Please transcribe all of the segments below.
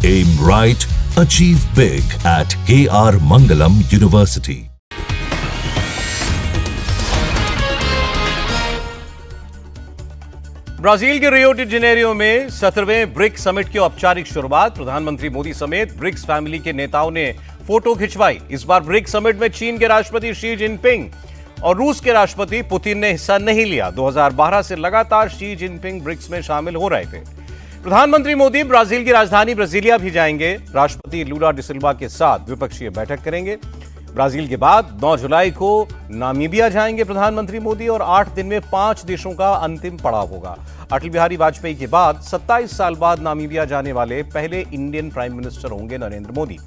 Aim right, achieve big at KR Mangalam University. Brazil के Rio de Janeiro में 17वें BRICS summit की औपचारिक शुरुआत। प्रधानमंत्री मोदी समेत ब्रिक्स फैमिली के नेताओं ने फोटो खिंचवाई। इस बार ब्रिक्स समिट में चीन के राष्ट्रपति शी जिनपिंग और रूस के राष्ट्रपति पुतिन ने हिस्सा नहीं लिया। 2012 से लगातार शी जिनपिंग ब्रिक्स में शामिल हो रहे थे। प्रधानमंत्री मोदी ब्राजील की राजधानी ब्राजीलिया भी जाएंगे। राष्ट्रपति लूला डी सिल्वा के साथ द्विपक्षीय बैठक करेंगे। ब्राजील के बाद 9 जुलाई को नामीबिया जाएंगे प्रधानमंत्री मोदी और 8 दिन में 5 देशों का अंतिम पड़ाव होगा। अटल बिहारी वाजपेयी के बाद 27 साल बाद नामीबिया जाने वाले पहले इंडियन प्राइम मिनिस्टर होंगे नरेंद्र मोदी।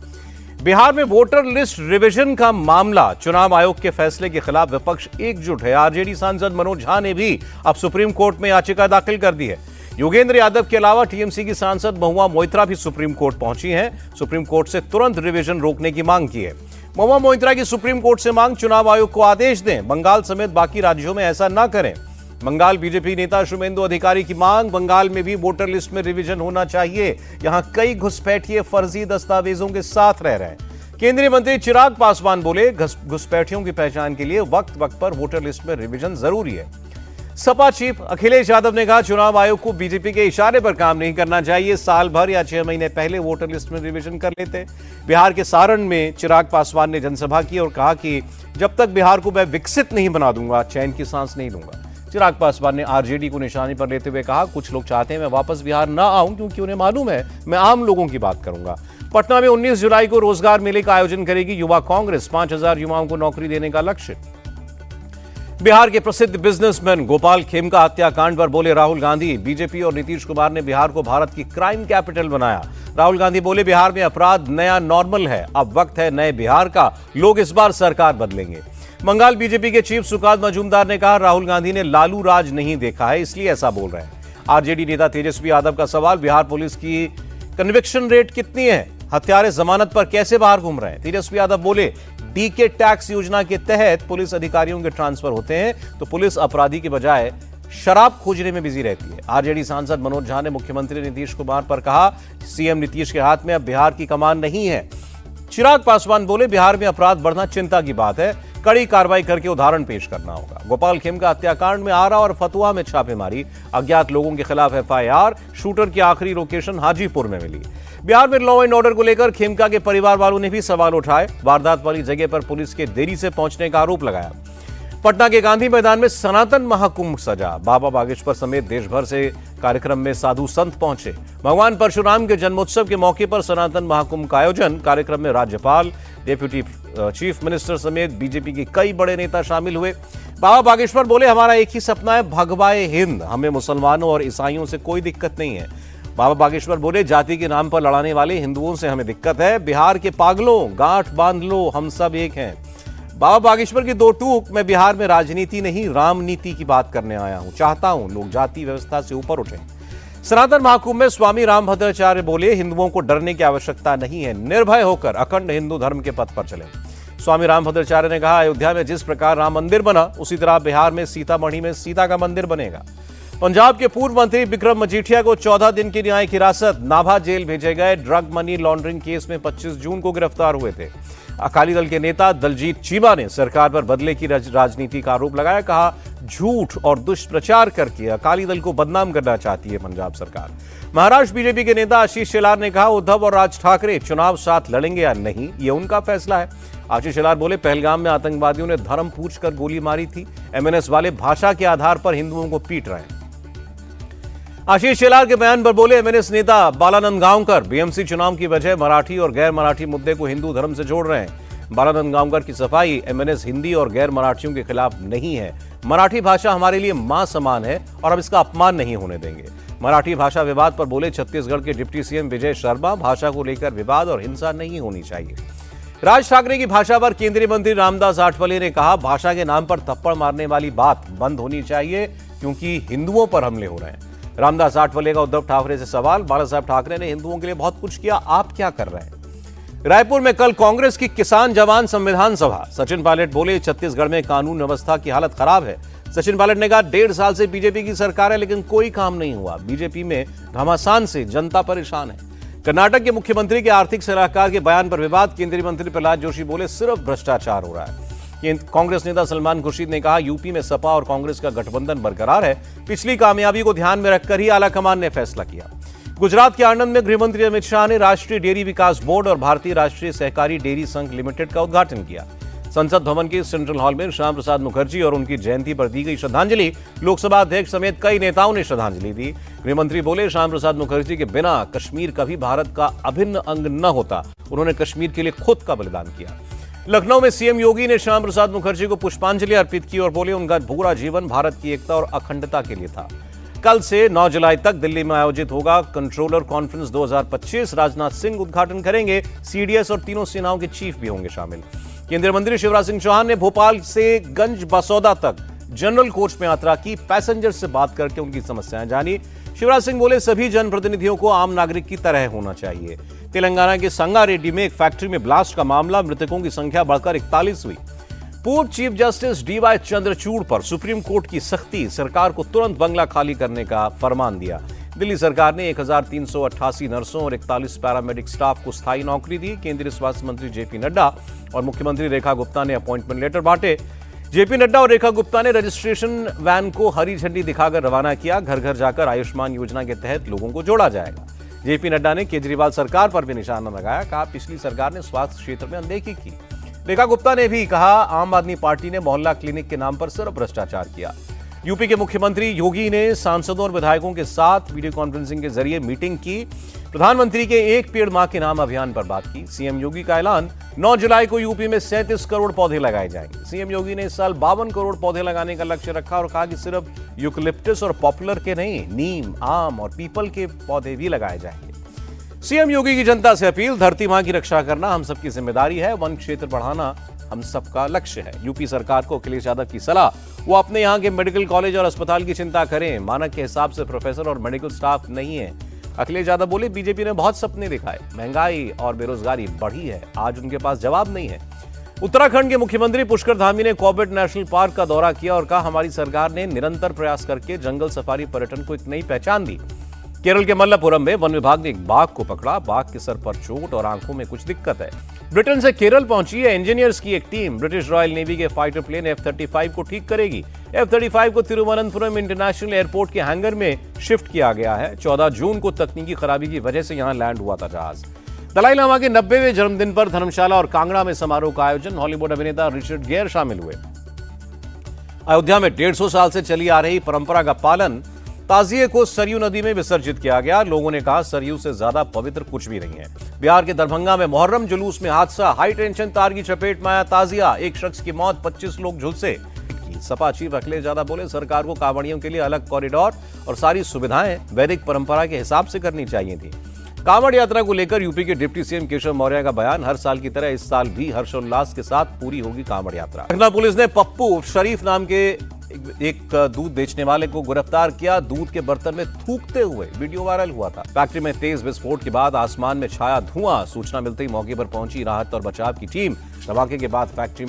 बिहार में वोटर लिस्ट रिवीजन का मामला, चुनाव आयोग के फैसले के खिलाफ विपक्ष एकजुट है। आरजेडी सांसद मनोज झा ने भी अब सुप्रीम कोर्ट में याचिका दाखिल कर दी है। योगेंद्र यादव के अलावा टीएमसी की सांसद महुआ मोइत्रा भी सुप्रीम कोर्ट पहुंची हैं। सुप्रीम कोर्ट से तुरंत रिवीजन रोकने की मांग की है। महुआ मोइत्रा की सुप्रीम कोर्ट से मांग, चुनाव आयोग को आदेश दें, बंगाल समेत बाकी राज्यों में ऐसा न करें। बंगाल बीजेपी नेता शुभेंदु अधिकारी की मांग, बंगाल में भी वोटर लिस्ट में रिवीजन होना चाहिए। यहां कई घुसपैठिए फर्जी दस्तावेजों के साथ रह रहे हैं। केंद्रीय मंत्री चिराग पासवान बोले, घुसपैठियों की पहचान के लिए वक्त वक्त पर वोटर लिस्ट में रिवीजन जरूरी है। सपा चीफ अखिलेश यादव ने कहा, चुनाव आयोग को बीजेपी के इशारे पर काम नहीं करना चाहिए। साल भर या 6 महीने पहले वोटर लिस्ट में रिवीजन कर लेते। बिहार के सारण में चिराग पासवान ने जनसभा की और कहा कि जब तक बिहार को मैं विकसित नहीं बना दूंगा, चैन की सांस नहीं लूंगा। चिराग पासवान ने आरजेडी को निशाने पर लेते हुए कहा, कुछ लोग चाहते हैं मैं वापस बिहार ना आऊं क्योंकि उन्हें मालूम है मैं आम लोगों की बात करूंगा। पटना में 19 जुलाई को रोजगार मेले का आयोजन करेगी युवा कांग्रेस। 5000 युवाओं को नौकरी देने का लक्ष्य। बिहार के प्रसिद्ध बिजनेसमैन गोपाल खेमका हत्याकांड पर बोले राहुल गांधी, बीजेपी और नीतीश कुमार ने बिहार को भारत की क्राइम कैपिटल बनाया। राहुल गांधी बोले, बिहार में अपराध नया नॉर्मल है, अब वक्त है नए बिहार का, लोग इस बार सरकार बदलेंगे। बंगाल बीजेपी के चीफ सुकात मजूमदार ने कहा, राहुल गांधी ने लालू राज नहीं देखा है इसलिए ऐसा बोल रहे हैं। आरजेडी नेता तेजस्वी यादव का सवाल, बिहार पुलिस की कन्विक्शन रेट कितनी है, हत्यारे जमानत पर कैसे बाहर घूम रहे हैं। तेजस्वी यादव बोले, डीके टैक्स योजना के तहत पुलिस अधिकारियों के ट्रांसफर होते हैं तो पुलिस अपराधी के बजाय शराब खोजने में बिजी रहती है। आरजेडी सांसद मनोज झा ने मुख्यमंत्री नीतीश कुमार पर कहा, सीएम नीतीश के हाथ में अब बिहार की कमान नहीं है। चिराग पासवान बोले, बिहार में अपराध बढ़ना चिंता की बात है, कड़ी कार्रवाई करके उदाहरण पेश करना होगा। गोपाल खेमका हत्याकांड में आरा और फतुहा में छापेमारी, अज्ञात लोगों के खिलाफ एफआईआर, शूटर की आखिरी लोकेशन हाजीपुर में मिली। बिहार में लॉ एंड ऑर्डर को लेकर खेमका के परिवार वालों ने भी सवाल उठाए। वारदात वाली जगह पर पुलिस के देरी से पहुंचने का आरोप लगाया। पटना के गांधी मैदान में सनातन महाकुंभ सजा। बाबा बागेश्वर समेत देश भर से कार्यक्रम में साधु संत पहुंचे। भगवान परशुराम के जन्मोत्सव के मौके पर सनातन महाकुंभ का आयोजन। कार्यक्रम में राज्यपाल, डेप्यूटी चीफ मिनिस्टर समेत बीजेपी के कई बड़े नेता शामिल हुए। बाबा बागेश्वर बोले, हमारा एक ही सपना है, भगवाए हिंद, हमें मुसलमानों और ईसाइयों से कोई दिक्कत नहीं है। बाबा बागेश्वर बोले, जाति के नाम पर लड़ाने वाले हिंदुओं से हमें दिक्कत है। बिहार के पागलों, गांठ बांध लो, हम सब एक हैं। बाबा बागेश्वर की 2 टूक, मैं बिहार में राजनीति नहीं राम नीति की बात करने आया हूं। चाहता हूं लोग जाति व्यवस्था से ऊपर उठें। सनातन महाकुंभ में स्वामी रामभद्राचार्य बोले, हिंदुओं को डरने की आवश्यकता नहीं है, निर्भय होकर अखंड हिंदू धर्म के पथ पर चले। स्वामी रामभद्राचार्य ने कहा, अयोध्या में जिस प्रकार राम मंदिर बना उसी तरह बिहार में सीतामढ़ी में सीता का मंदिर बनेगा। पंजाब के पूर्व मंत्री विक्रम मजीठिया को 14 दिन की न्यायिक हिरासत, नाभा जेल भेजे गए। ड्रग मनी लॉन्ड्रिंग केस में 25 जून को गिरफ्तार हुए थे। अकाली दल के नेता दलजीत चीमा ने सरकार पर बदले की राजनीति का आरोप लगाया। कहा, झूठ और दुष्प्रचार करके अकाली दल को बदनाम करना चाहती है पंजाब सरकार। महाराष्ट्र बीजेपी के नेता आशीष शेलार ने कहा, उद्धव और राज ठाकरे चुनाव साथ लड़ेंगे या नहीं ये उनका फैसला है। आशीष शेलार बोले, पहलगाम में आतंकवादियों ने धर्म पूछकर गोली मारी थी, एमएनएस वाले भाषा के आधार पर हिंदुओं को पीट रहे हैं। आशीष शेलार के बयान पर बोले एमएनएस नेता बालानंद गांवकर, बीएमसी चुनाव की वजह मराठी और गैर मराठी मुद्दे को हिंदू धर्म से जोड़ रहे हैं। बालानंद गांवकर की सफाई, एमएनएस हिंदी और गैर मराठियों के खिलाफ नहीं है। मराठी भाषा हमारे लिए मां समान है और अब इसका अपमान नहीं होने देंगे। मराठी भाषा विवाद पर बोले छत्तीसगढ़ के डिप्टी सीएम विजय शर्मा, भाषा को लेकर विवाद और हिंसा नहीं होनी चाहिए। राज ठाकरे की भाषा पर केंद्रीय मंत्री रामदास आठवले ने कहा, भाषा के नाम पर थप्पड़ मारने वाली बात बंद होनी चाहिए क्योंकि हिंदुओं पर हमले हो रहे हैं। रामदास आठवले का उद्धव ठाकरे से सवाल, बाला साहब ठाकरे ने हिंदुओं के लिए बहुत कुछ किया, आप क्या कर रहे हैं। रायपुर में कल कांग्रेस की किसान जवान संविधान सभा। सचिन पायलट बोले, छत्तीसगढ़ में कानून व्यवस्था की हालत खराब है। सचिन पायलट ने कहा, 1.5 साल से बीजेपी की सरकार है लेकिन कोई काम नहीं हुआ। बीजेपी में घमासान से जनता परेशान है। कर्नाटक के मुख्यमंत्री के आर्थिक सलाहकार के बयान पर विवाद, केंद्रीय मंत्री प्रहलाद जोशी बोले सिर्फ भ्रष्टाचार हो रहा है। कांग्रेस नेता सलमान खुर्शीद ने कहा यूपी में सपा और कांग्रेस का गठबंधन बरकरार है, पिछली कामयाबी को ध्यान में रखकर ही आलाकमान ने फैसला किया। गुजरात के आणंद में गृहमंत्री अमित शाह ने राष्ट्रीय डेयरी विकास बोर्ड और भारतीय राष्ट्रीय सहकारी डेयरी संघ लिमिटेड का उद्घाटन किया। संसद भवन के सेंट्रल हॉल में श्याम प्रसाद मुखर्जी और उनकी जयंती पर दी गई श्रद्धांजलि, लोकसभा अध्यक्ष समेत कई नेताओं ने श्रद्धांजलि दी। गृहमंत्री बोले श्याम प्रसाद मुखर्जी के बिना कश्मीर कभी भारत का अभिन्न अंग न होता, उन्होंने कश्मीर के लिए खुद का बलिदान किया। लखनऊ में सीएम योगी ने श्याम प्रसाद मुखर्जी को पुष्पांजलि अर्पित की और बोले उनका पूरा जीवन भारत की एकता और अखंडता के लिए था। कल से 9 जुलाई तक दिल्ली में आयोजित होगा कंट्रोलर कॉन्फ्रेंस 2025, राजनाथ सिंह उद्घाटन करेंगे, सीडीएस और तीनों सेनाओं के चीफ भी होंगे शामिल। केंद्रीय मंत्री शिवराज सिंह चौहान ने भोपाल से गंज बसौदा तक जनरल कोच में यात्रा की, पैसेंजर से बात करके उनकी समस्याएं जानी। शिवराज सिंह बोले सभी जनप्रतिनिधियों को आम नागरिक की तरह होना चाहिए। तेलंगाना के संगारेड्डी में एक फैक्ट्री में ब्लास्ट का मामला, मृतकों की संख्या बढ़कर 41 हुई। पूर्व चीफ जस्टिस डीवाई चंद्रचूड़ पर सुप्रीम कोर्ट की सख्ती, सरकार को तुरंत बंगला खाली करने का फरमान दिया। दिल्ली सरकार ने 1388 नर्सों और 41 पैरामेडिक स्टाफ को स्थायी नौकरी दी। केंद्रीय स्वास्थ्य मंत्री जेपी नड्डा और मुख्यमंत्री रेखा गुप्ता ने अपॉइंटमेंट लेटर बांटे। जेपी नड्डा और रेखा गुप्ता ने रजिस्ट्रेशन वैन को हरी झंडी दिखाकर रवाना किया। घर घर जाकर आयुष्मान योजना के तहत लोगों को जोड़ा जाएगा। जेपी नड्डा ने केजरीवाल सरकार पर भी निशाना लगाया, कहा पिछली सरकार ने स्वास्थ्य क्षेत्र में अनदेखी की। रेखा गुप्ता ने भी कहा आम आदमी पार्टी ने मोहल्ला क्लिनिक के नाम पर सिर्फ भ्रष्टाचार किया। यूपी के मुख्यमंत्री योगी ने सांसदों और विधायकों के साथ वीडियो कॉन्फ्रेंसिंग के जरिए मीटिंग की। प्रधानमंत्री के एक पेड़ मां के नाम अभियान पर बात की। सीएम योगी का ऐलान, 9 जुलाई को यूपी में 37 करोड़ पौधे लगाए जाएंगे। सीएम योगी ने इस साल 52 करोड़ पौधे लगाने का लक्ष्य रखा और कहा कि सिर्फ यूकलिप्टस और पॉपुलर के नहीं, नीम, आम और पीपल के पौधे भी लगाए जाएंगे। सीएम योगी की जनता से अपील, धरती मां की रक्षा करना हम सबकी जिम्मेदारी है, वन क्षेत्र बढ़ाना हम सबका लक्ष्य है। यूपी सरकार को अखिलेश यादव की सलाह, वो अपने यहाँ के मेडिकल कॉलेज और अस्पताल की चिंता करें, मानक के हिसाब से प्रोफेसर और मेडिकल स्टाफ नहीं है। अखिलेश यादव बोले बीजेपी ने बहुत सपने दिखाए, महंगाई और बेरोजगारी बढ़ी है, आज उनके पास जवाब नहीं है। उत्तराखंड के मुख्यमंत्री पुष्कर धामी ने कॉर्बेट नेशनल पार्क का दौरा किया और कहा हमारी सरकार ने निरंतर प्रयास करके जंगल सफारी पर्यटन को एक नई पहचान दी। केरल के मल्लपुरम में वन विभाग ने एक बाघ को पकड़ा, बाघ के सर पर चोट और आंखों में कुछ दिक्कत है। ब्रिटेन से केरल पहुंची है इंजीनियर्स की एक टीम, ब्रिटिश रॉयल नेवी के फाइटर प्लेन F-35 को ठीक करेगी। F-35 को तिरुवनंतपुरम इंटरनेशनल एयरपोर्ट के हैंगर में शिफ्ट किया गया है। 14 जून को तकनीकी खराबी की वजह से यहां लैंड हुआ था जहाज। दलाई लामा के 90वें जन्मदिन पर धर्मशाला और कांगड़ा में समारोह का आयोजन, हॉलीवुड अभिनेता रिचर्ड गेयर शामिल हुए। अयोध्या में 150 साल से चली आ रही परंपरा का पालन, ताजिए को सरयू नदी में विसर्जित किया गया। लोगों ने कहा सरयू से ज्यादा पवित्र कुछ भी नहीं है। बिहार के दरभंगा में मुहर्रम जुलूस में हादसा, हाई टेंशन तार की चपेट में आया ताजिया, एक शख्स की मौत, 25 लोग झुलसे। सपा चीफ अखिलेश यादव बोले सरकार को कांवड़ियों के लिए अलग कॉरिडोर और सारी सुविधाएं वैदिक परंपरा के हिसाब से करनी चाहिए थी। कांवड़ यात्रा को लेकर यूपी के डिप्टी सीएम केशव मौर्य का बयान, हर साल की तरह इस साल भी हर्षोल्लास के साथ पूरी होगी कांवड़ यात्रा। लखनऊ पुलिस ने पप्पू शरीफ नाम के एक दूध बेचने वाले को गिरफ्तार किया। दूध के बर्तन में थूकते हुए वीडियो वायरल हुआ था। फैक्ट्री में तेज विस्फोट के बाद आसमान में छाया धुआं, सूचना मिलते ही मौके पर पहुंची राहत और बचाव की टीम। धमाके के बाद फैक्ट्री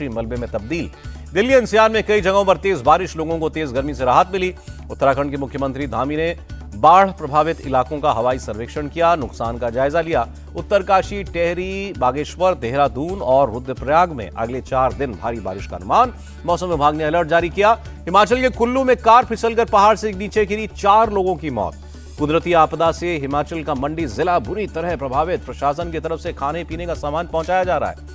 मलबे में तब्दील। दिल्ली एनसीआर में कई जगहों पर तेज बारिश, लोगों को तेज गर्मी से राहत मिली। उत्तराखंड के मुख्यमंत्री धामी ने बाढ़ प्रभावित इलाकों का हवाई सर्वेक्षण किया, नुकसान का जायजा लिया। उत्तरकाशी, टेहरी, बागेश्वर, देहरादून और रुद्रप्रयाग में अगले 4 दिन भारी बारिश का अनुमान। मौसम विभाग ने अलर्ट जारी किया। हिमाचल के कुल्लू में कार फिसलकर पहाड़ से नीचे गिरी, 4 लोगों की मौत। कुदरती आपदा से हिमाचल का मंडी जिला बुरी तरह प्रभावित, प्रशासन की तरफ से खाने पीने का सामान पहुंचाया जा रहा है।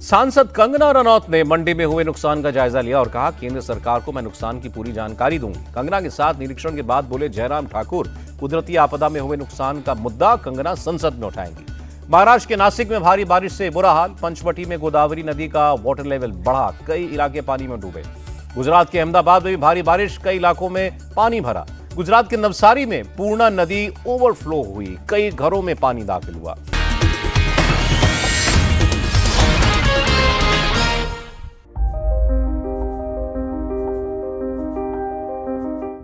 सांसद कंगना रनौत ने मंडी में हुए नुकसान का जायजा लिया और कहा केंद्र सरकार को मैं नुकसान की पूरी जानकारी दूंगी। कंगना के साथ निरीक्षण के बाद बोले जयराम ठाकुर, कुदरती आपदा में हुए नुकसान का मुद्दा कंगना संसद में उठाएंगी। महाराष्ट्र के नासिक में भारी बारिश से बुरा हाल, पंचवटी में गोदावरी नदी का वाटर लेवल बढ़ा, कई इलाके पानी में डूबे। गुजरात के अहमदाबाद में भी भारी बारिश, कई इलाकों में पानी भरा। गुजरात के नवसारी में पूर्णा नदी ओवरफ्लो हुई, कई घरों में पानी दाखिल हुआ।